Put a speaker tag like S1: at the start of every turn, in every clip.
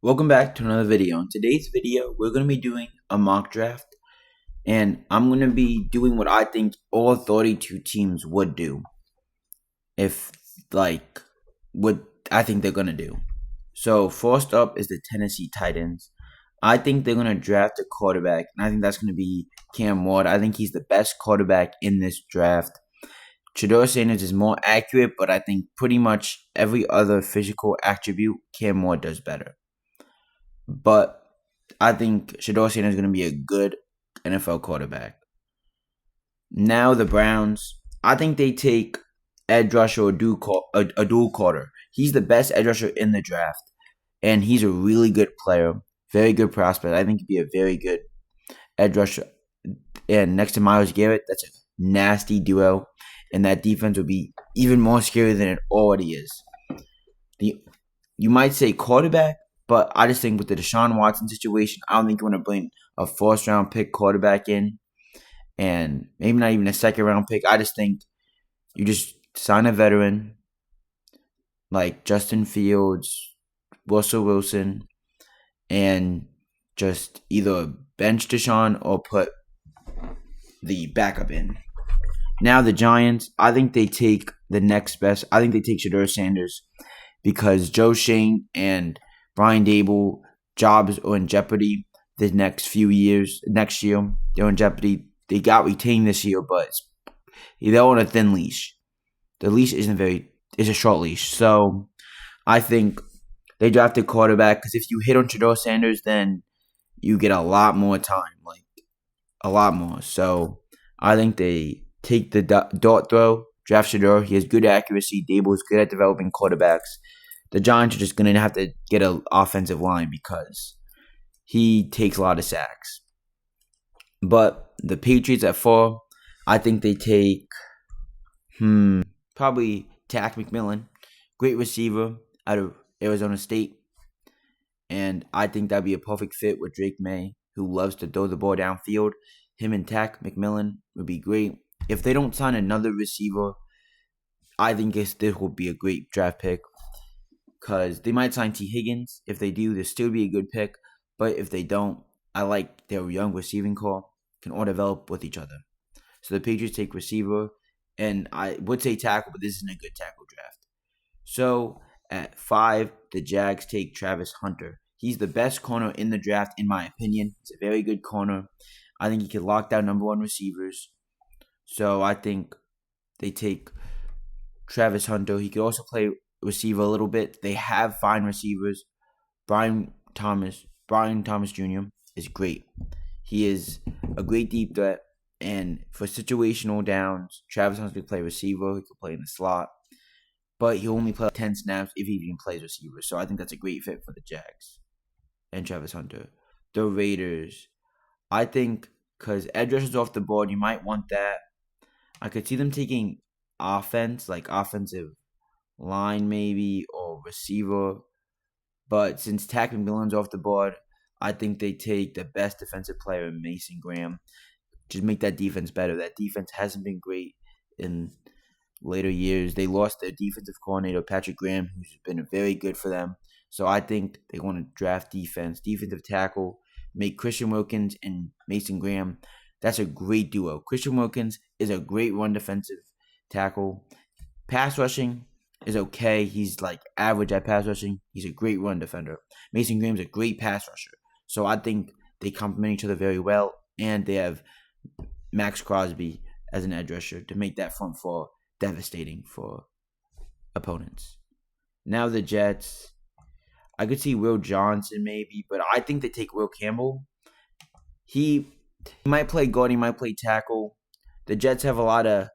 S1: Welcome back to another video. In today's video, we're going to be doing a mock draft, and I'm going to be doing what I think all 32 teams would do if, what I think they're going to do. So, first up is the Tennessee Titans. I think they're going to draft a quarterback, and I think that's going to be Cam Ward. I think he's the best quarterback in this draft. Shedeur Sanders is more accurate, but I think pretty much every other physical attribute, Cam Ward does better. But I think Shedeur Sanders is going to be a good NFL quarterback. Now the Browns, I think they take edge rusher or a dual quarter. He's the best edge rusher in the draft, and he's a really good player, very good prospect. I think he'd be a very good edge rusher. And next to Myles Garrett, that's a nasty duo, and that defense would be even more scary than it already is. You might say quarterback, but I just think with the Deshaun Watson situation, I don't think you want to bring a first round pick quarterback in, and maybe not even a second round pick. I just think you just sign a veteran like Justin Fields, Russell Wilson, and just either bench Deshaun or put the backup in. Now the Giants, I think they take the next best. I think they take Shedeur Sanders because Joe Shane and Brian Dable jobs are in jeopardy the next few years. Next year, they're in jeopardy. They got retained this year, but they're on a thin leash. The leash is a short leash. So I think they drafted quarterback because if you hit on Shedeur Sanders, then you get a lot more time, like a lot more. So I think they take the dart throw, draft Shedeur. He has good accuracy. Dable is good at developing quarterbacks. The Giants are just going to have to get an offensive line because he takes a lot of sacks. But the Patriots at 4, I think they take probably Takk McMillan, great receiver out of Arizona State. And I think that'd be a perfect fit with Drake May, who loves to throw the ball downfield. Him and Takk McMillan would be great. If they don't sign another receiver, I think this will be a great draft pick because they might sign T. Higgins. If they do, this still be a good pick. But if they don't, I like their young receiving core can all develop with each other. So the Patriots take receiver, and I would say tackle, but this isn't a good tackle draft. So at 5, the Jags take Travis Hunter. He's the best corner in the draft, in my opinion. He's a very good corner. I think he can lock down number 1 receivers. So I think they take Travis Hunter. He could also play receiver a little bit. They have fine receivers. Brian Thomas Jr. is great. He is a great deep threat. And for situational downs, Travis Hunter can play receiver. He can play in the slot. But he only plays 10 snaps if he even plays receiver. So I think that's a great fit for the Jags and Travis Hunter. The Raiders, I think because edge rushers off the board, you might want that. I could see them taking offense, like offensive line maybe, or receiver. But since Takk McMillan's off the board, I think they take the best defensive player in Mason Graham. Just make that defense better. That defense hasn't been great in later years. They lost their defensive coordinator, Patrick Graham, who's been very good for them. So I think they want to draft defensive tackle, make Christian Wilkins and Mason Graham. That's a great duo. Christian Wilkins is a great run defensive tackle. Pass rushing is okay. He's like average at pass rushing. He's a great run defender. Mason Graham's a great pass rusher. So I think they complement each other very well. And they have Max Crosby as an edge rusher to make that front four devastating for opponents. Now the Jets. I could see Will Johnson maybe, but I think they take Will Campbell. He might play guard, he might play tackle. The Jets have a lot of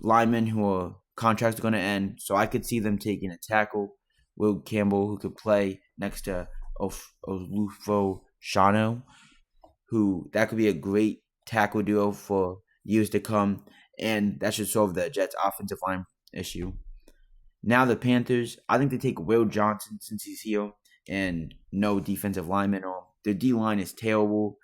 S1: linemen who are contracts are going to end, so I could see them taking a tackle, Will Campbell, who could play next to Olufo Shano, who that could be a great tackle duo for years to come, and that should solve the Jets' offensive line issue. Now the Panthers, I think they take Will Johnson since he's here, and no defensive lineman. Or their D line is terrible,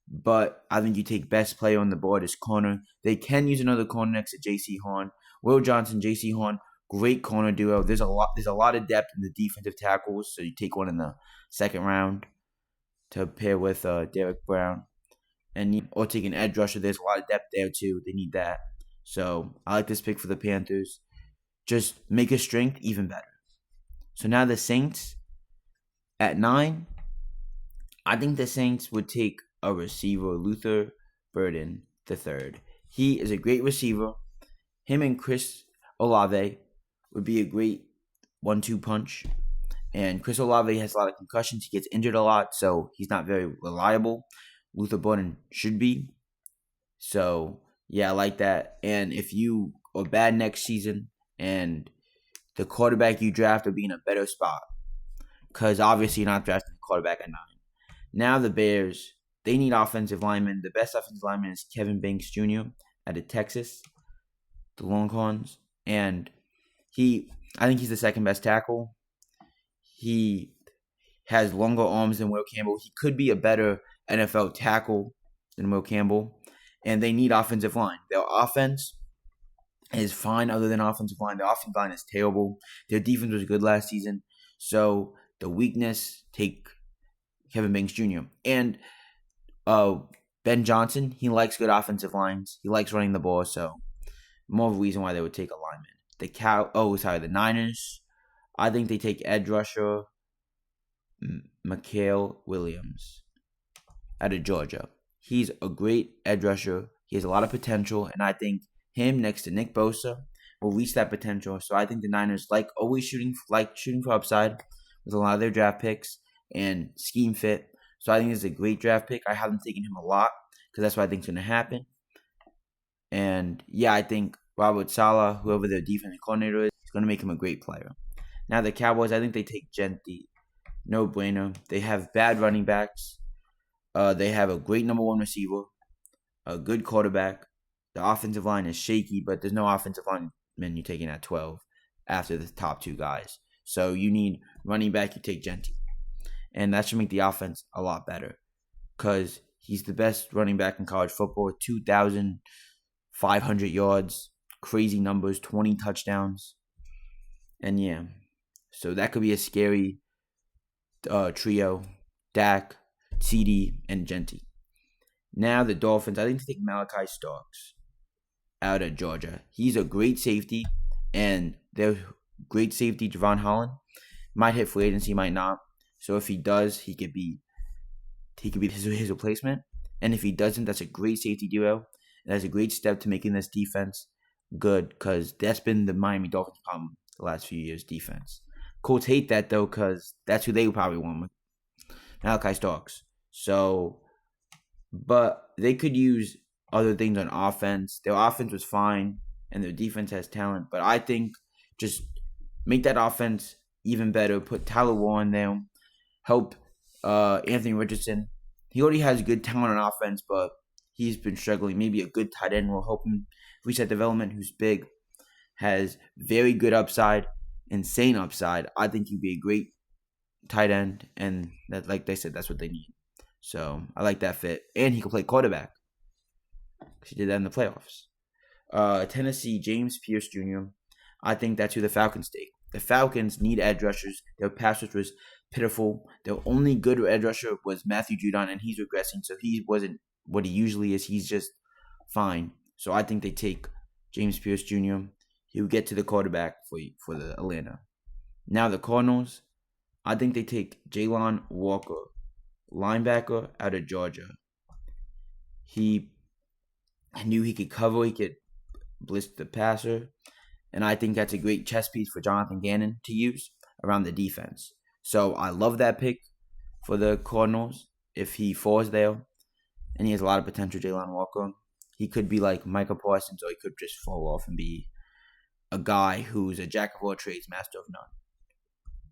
S1: but I think you take best player on the board as corner. They can use another corner next to J.C. Horn. Will Johnson, J.C. Horn Great corner duo. There's a lot of depth in the defensive tackles, so you take one in the second round to pair with Derek Brown, or take an edge rusher. There's a lot of depth there too. They need that. So I like this pick for the Panthers. Just make his strength even better. So now the Saints at 9. I think the Saints would take a receiver, Luther Burden III. He is a great receiver. Him and Chris Olave would be a great 1-2 punch. And Chris Olave has a lot of concussions. He gets injured a lot, so he's not very reliable. Luther Burden should be. So, yeah, I like that. And if you are bad next season and the quarterback you draft will be in a better spot, because obviously you're not drafting a quarterback at 9. Now the Bears, they need offensive linemen. The best offensive lineman is Kevin Banks Jr. out of Texas, the Longhorns. And I think he's the second best tackle. He has longer arms than Will Campbell. He could be a better NFL tackle than Will Campbell. And they need offensive line. Their offense is fine other than offensive line. Their offensive line is terrible. Their defense was good last season. So the weakness, take Kevin Banks Jr. And Ben Johnson, he likes good offensive lines. He likes running the ball. So more of a reason why they would take a lineman. The Niners, I think they take edge rusher Mikael Williams out of Georgia. He's a great edge rusher. He has a lot of potential, and I think him next to Nick Bosa will reach that potential. So I think the Niners like shooting for upside with a lot of their draft picks and scheme fit. So I think this is a great draft pick. I haven't taken him a lot because that's what I think is going to happen. And yeah, I think Robert Saleh, whoever their defensive coordinator is going to make him a great player. Now the Cowboys, I think they take Gentry. No brainer. They have bad running backs. They have a great number 1 receiver, a good quarterback. The offensive line is shaky, but there's no offensive lineman you're taking at 12 after the top 2 guys. So you need running back, you take Gentry. And that should make the offense a lot better because he's the best running back in college football, 2,500 yards, crazy numbers, 20 touchdowns. And yeah, so that could be a scary trio, Dak, CD, and Gentry. Now the Dolphins, I think they take Malachi Starks out of Georgia. He's a great safety, and their great safety, Javon Holland, might hit free agency, might not. So if he does, he could be his replacement. And if he doesn't, that's a great safety duo. And that's a great step to making this defense good because that's been the Miami Dolphins' problem the last few years, defense. Colts hate that, though, because that's who they probably want with Malachi Starks. So, but they could use other things on offense. Their offense was fine, and their defense has talent. But I think just make that offense even better. Put Tyler Warren there. Help Anthony Richardson. He already has good talent on offense, but he's been struggling. Maybe a good tight end will help him reach that development. Who's big, has very good upside, insane upside. I think he'd be a great tight end, and that, like they said, that's what they need. So I like that fit, and he can play quarterback. He did that in the playoffs. Tennessee, James Pierce Jr. I think that's who the Falcons take. The Falcons need edge rushers. Their pass rush was pitiful. Their only good edge rusher was Matthew Judon, and he's regressing, so he wasn't what he usually is. He's just fine. So I think they take James Pierce Jr. He will get to the quarterback for the Atlanta. Now the Cardinals, I think they take Jalon Walker, linebacker out of Georgia. I knew he could cover. He could blitz the passer. And I think that's a great chess piece for Jonathan Gannon to use around the defense. So I love that pick for the Cardinals if he falls there. And he has a lot of potential, Jalon Walker. He could be like Micah Parsons, or he could just fall off and be a guy who's a jack of all trades, master of none.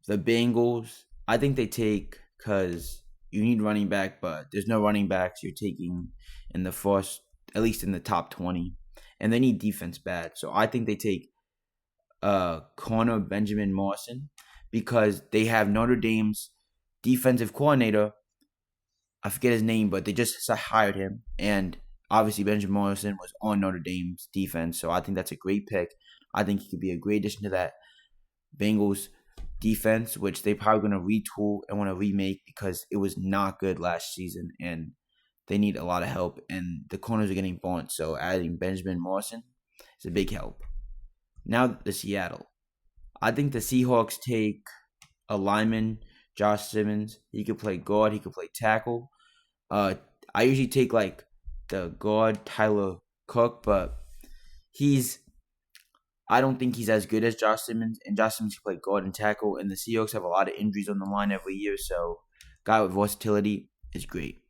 S1: The Bengals, I think they take because you need running back, but there's no running backs you're taking in the first, at least in the top 20. And they need defense bad. So I think they take corner Benjamin Morrison because they have Notre Dame's defensive coordinator. I forget his name, but they just hired him. And obviously Benjamin Morrison was on Notre Dame's defense. So I think that's a great pick. I think he could be a great addition to that Bengals defense, which they probably going to retool and want to remake because it was not good last season and they need a lot of help. And the corners are getting burnt, so adding Benjamin Morrison is a big help. Now the Seattle. I think the Seahawks take a lineman, Josh Simmons. He could play guard. He could play tackle. I usually take like the guard Tyler Cook, but I don't think he's as good as Josh Simmons, and Josh Simmons can play guard and tackle, and the Seahawks have a lot of injuries on the line every year, so guy with versatility is great.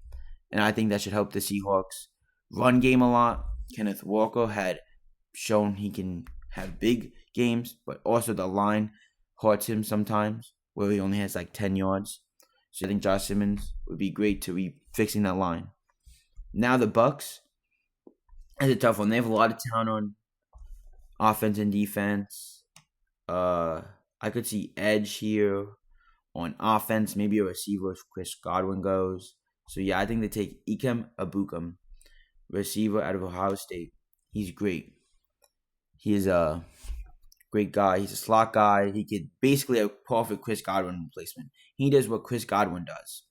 S1: And I think that should help the Seahawks run game a lot. Kenneth Walker had shown he can have big games, but also the line hurts him sometimes, where he only has like 10 yards. So I think Josh Simmons would be great to be fixing that line. Now the Bucks, that's a tough one. They have a lot of talent on offense and defense. I could see edge here on offense. Maybe a receiver if Chris Godwin goes. So yeah, I think they take Ikem Abukum, receiver out of Ohio State. He's great. He is a great guy. He's a slot guy. He could basically a perfect Chris Godwin replacement. He does what Chris Godwin does.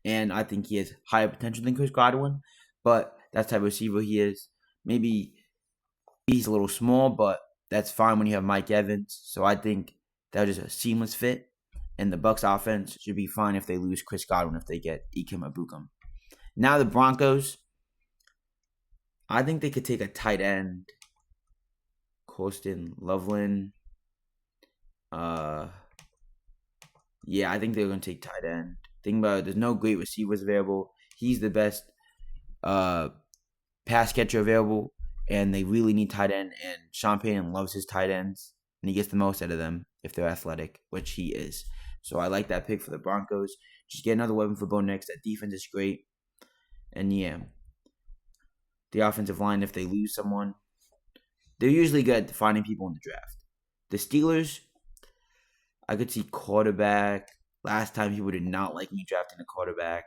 S1: And I think he has higher potential than Chris Godwin, but that's the type of receiver he is. Maybe he's a little small, but that's fine when you have Mike Evans. So I think that was just a seamless fit. And the Bucks offense should be fine if they lose Chris Godwin if they get Ikem Abukum. Now the Broncos, I think they could take a tight end. Corsten Loveland. Yeah, I think they're going to take tight end. Think about it. There's no great receivers available. He's the best pass catcher available, and they really need tight end. And Sean Payton loves his tight ends, and he gets the most out of them if they're athletic, which he is. So I like that pick for the Broncos. Just get another weapon for Bo Nix. That defense is great. And yeah, the offensive line, if they lose someone, they're usually good at finding people in the draft. The Steelers, I could see quarterback. Last time people did not like me drafting a quarterback.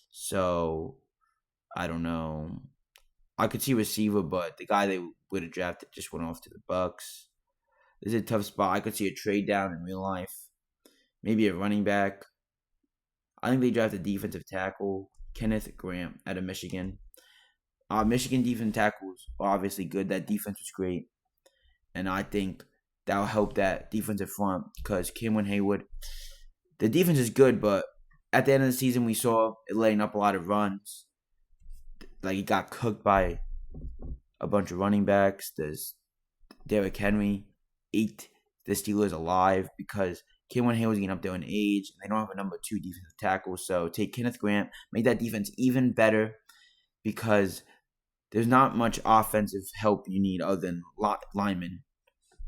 S1: So, I don't know. I could see receiver, but the guy they would have drafted just went off to the Bucks. This is a tough spot. I could see a trade down in real life. Maybe a running back. I think they drafted defensive tackle, Kenneth Graham out of Michigan. Michigan defensive tackles are obviously good. That defense was great. And I think that will help that defensive front because Cameron Hayward, the defense is good, but at the end of the season, we saw it letting up a lot of runs. Like, he got cooked by a bunch of running backs. There's Derrick Henry ate the Steelers alive because Cameron Hayward's getting up there in age. And they don't have a number 2 defensive tackle. So take Kenneth Grant, make that defense even better because there's not much offensive help you need other than linemen.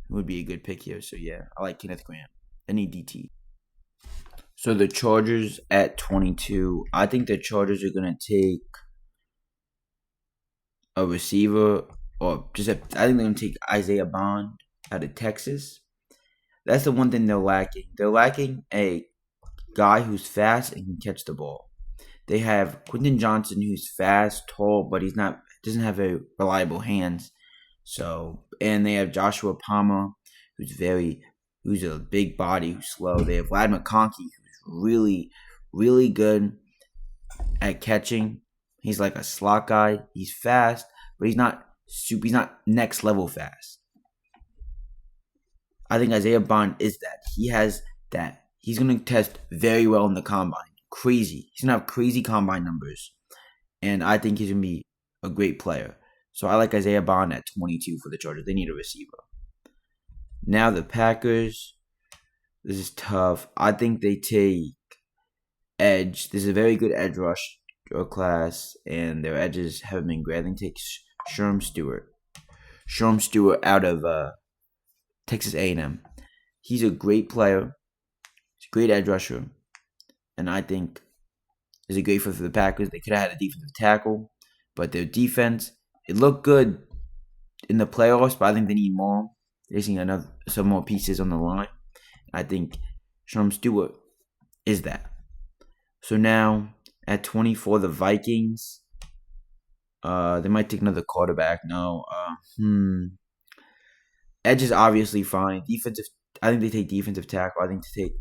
S1: It would be a good pick here. So yeah, I like Kenneth Grant. I need DT. So the Chargers at 22. I think the Chargers are going to take a receiver I think they're going to take Isaiah Bond out of Texas. That's the one thing they're lacking. They're lacking a guy who's fast and can catch the ball. They have Quentin Johnson, who's fast, tall, but doesn't have very reliable hands. So, and they have Joshua Palmer, who's a big body, who's slow. They have Vlad McConkey, who's really, really good at catching. He's like a slot guy. He's fast, but he's not next level fast. I think Isaiah Bond is that. He has that. He's going to test very well in the combine. Crazy. He's going to have crazy combine numbers. And I think he's going to be a great player. So I like Isaiah Bond at 22 for the Chargers. They need a receiver. Now the Packers. This is tough. I think they take edge. This is a very good edge rush class. And their edges haven't been great. I think take Sherm Stewart. Sherm Stewart out of Texas A&M. He's a great player. He's a great edge rusher. And I think is a great fit for the Packers. They could have had a defensive tackle. But their defense, it looked good in the playoffs, but I think they need more. They're seeing some more pieces on the line. I think Sherm Stewart is that. So now, at 24, the Vikings, they might take another quarterback. No. Edge is obviously fine. Defensive, I think they take defensive tackle. I think they take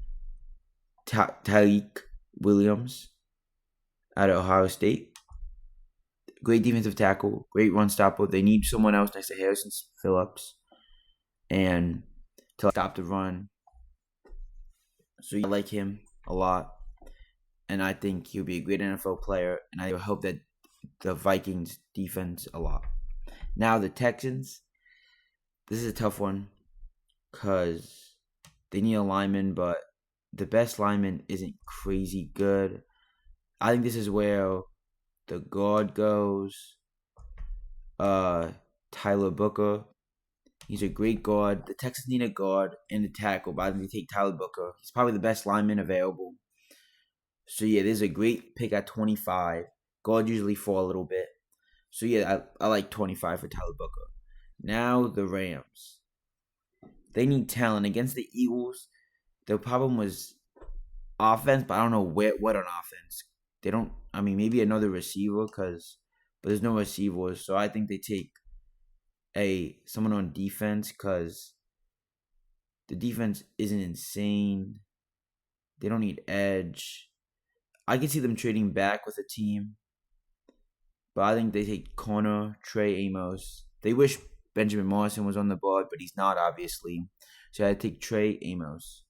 S1: Tyreek Williams out of Ohio State. Great defensive tackle, great run stopper. They need someone else next to Harrison Phillips and to stop the run. So I like him a lot, and I think he'll be a great NFL player. And I hope that the Vikings defense a lot. Now the Texans. This is a tough one because they need a lineman, but the best lineman isn't crazy good. I think this is where the guard goes. Tyler Booker. He's a great guard. The Texans need a guard and a tackle, but I think they take Tyler Booker. He's probably the best lineman available. So yeah, there's a great pick at 25. Guard usually fall a little bit. So yeah, I like 25 for Tyler Booker. Now the Rams. They need talent against the Eagles. The problem was offense, but I don't know what on offense. They don't. I mean, maybe another receiver, but there's no receivers. So I think they take someone on defense because the defense isn't insane. They don't need edge. I can see them trading back with a team, but I think they take corner Trey Amos. They wish Benjamin Morrison was on the board, but he's not, obviously. So I take Trey Amos.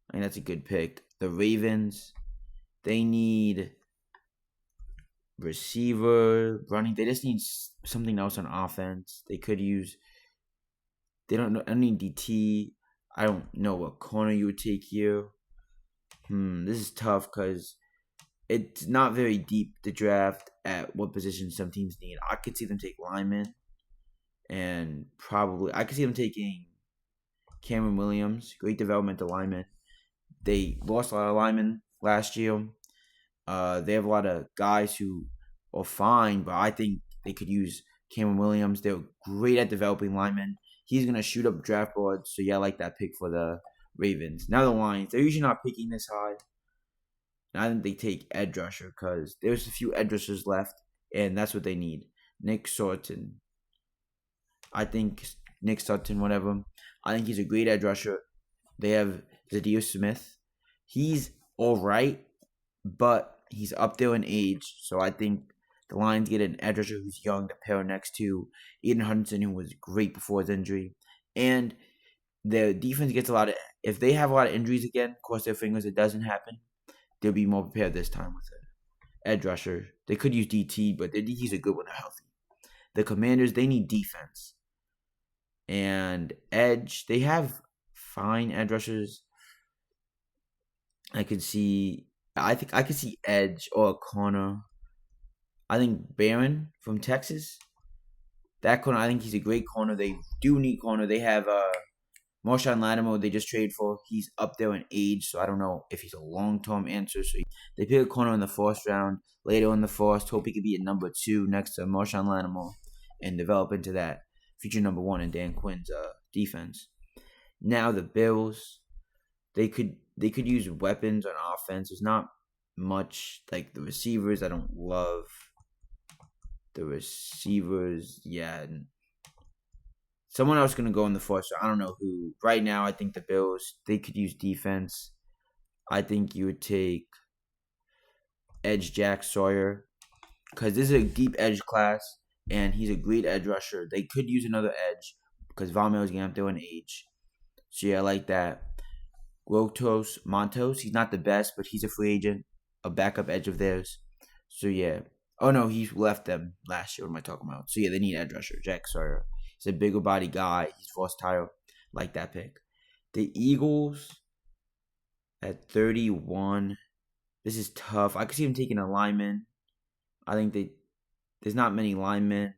S1: I think that's a good pick. The Ravens, they need receiver, running. They just need something else on offense. They could use. They don't know. I need DT. I don't know what corner you would take here. This is tough because it's not very deep the draft at what position some teams need. I could see them take linemen, and probably I could see them taking Cameron Williams, great developmental lineman. They lost a lot of linemen last year. They have a lot of guys who are fine, but I think they could use Cameron Williams. They're great at developing linemen. He's going to shoot up draft boards, so yeah, I like that pick for the Ravens. Now the Lions, they're usually not picking this high. And I think they take edge rusher because there's a few edge rushers left, and that's what they need. Nick Sutton. I think Nick Sutton, whatever. I think he's a great edge rusher. They have Zadir Smith. He's all right, but he's up there in age, so I think the Lions get an edge rusher who's young to pair next to Aiden Hutchinson, who was great before his injury. And their defense gets a lot of. If they have a lot of injuries again, cross their fingers it doesn't happen, they'll be more prepared this time with an edge rusher. They could use DT, but their DT's a good when they're healthy. The Commanders, they need defense. And edge, they have fine edge rushers. I think I could see edge or a corner. I think Barron from Texas. That corner, I think he's a great corner. They do need corner. They have Marshawn Lattimore. They just traded for. He's up there in age, so I don't know if he's a long-term answer. So they pick a corner in the first round. Later in the first, hope he could be at number 2 next to Marshawn Lattimore and develop into that future number 1 in Dan Quinn's defense. Now the Bills, they could use weapons on offense. There's not much like the receivers. I don't love the receivers. Yeah, someone else gonna go in the first round. I don't know who. Right now, I think the Bills, they could use defense. I think you would take edge Jack Sawyer because this is a deep edge class, and he's a great edge rusher. They could use another edge because Von Miller's getting up there in age. So yeah, I like that. Grotos Montos, he's not the best, but he's a free agent, a backup edge of theirs. So yeah. Oh no, he left them last year. What am I talking about? So yeah, they need edge rusher. Jack Sawyer. He's a bigger body guy. He's versatile. Like that pick. The Eagles at 31. This is tough. I could see him taking a lineman. I think there's not many linemen.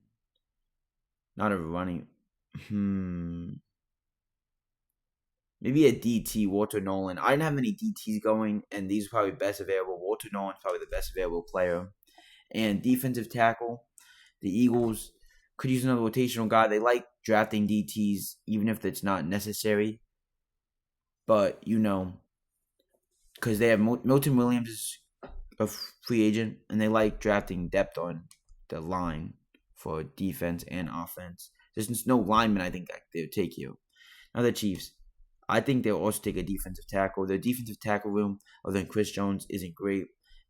S1: Not a running. Maybe a DT, Walter Nolan. I didn't have many DTs going, and these are probably best available. Walter Nolan's probably the best available player. And defensive tackle, the Eagles could use another rotational guy. They like drafting DTs, even if it's not necessary. But, because they have Milton Williams is a free agent, and they like drafting depth on the line for defense and offense. There's just no lineman I think they would take you. Now the Chiefs, I think they'll also take a defensive tackle. Their defensive tackle room, other than Chris Jones, isn't great.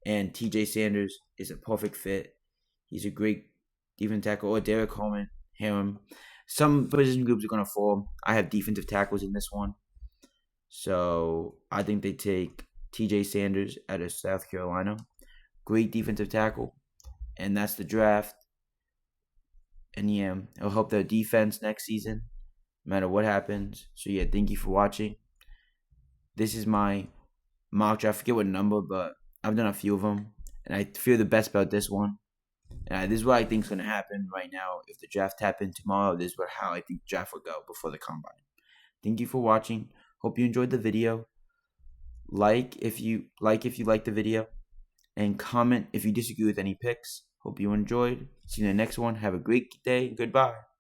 S1: And TJ Sanders is a perfect fit. He's a great defensive tackle. Or Derek Coleman, Harem. Some position groups are going to fall. I have defensive tackles in this one. So I think they take TJ Sanders out of South Carolina. Great defensive tackle. And that's the draft. And yeah, it'll help their defense next season, no matter what happens. So yeah, thank you for watching. This is my mock draft. I forget what number, but I've done a few of them. And I feel the best about this one. And this is what I think is going to happen right now. If the draft happened tomorrow, this is how I think the draft will go before the combine. Thank you for watching. Hope you enjoyed the video. Like if you like the video. And comment if you disagree with any picks. Hope you enjoyed. See you in the next one. Have a great day. Goodbye.